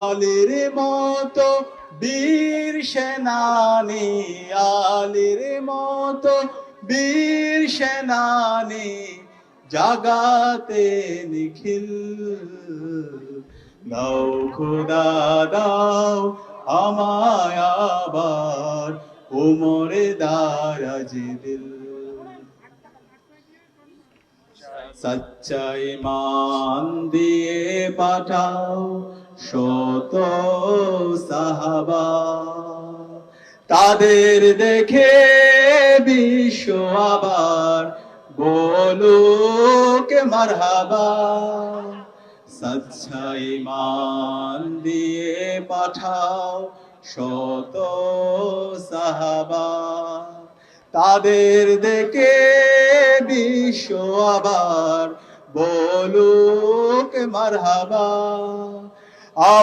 আলীর মতো বীর সেনানী, আলীর মতো বীর সেনানী, জাগাতে নিখিল। দাও খোদা দাও আমায় আবার উমরে দারাজ দিল। সচ্চা ঈমান দিয়ে পাঠাও শত সাহাবা, তাদের দেখে বিশ্ব আবার বলুক মারহাবা। সচ্চা ঈমান দিয়ে পাঠাও শত সাহাবা, তাদের দেখে বিশ্ব আবার বলুক মারহাবা।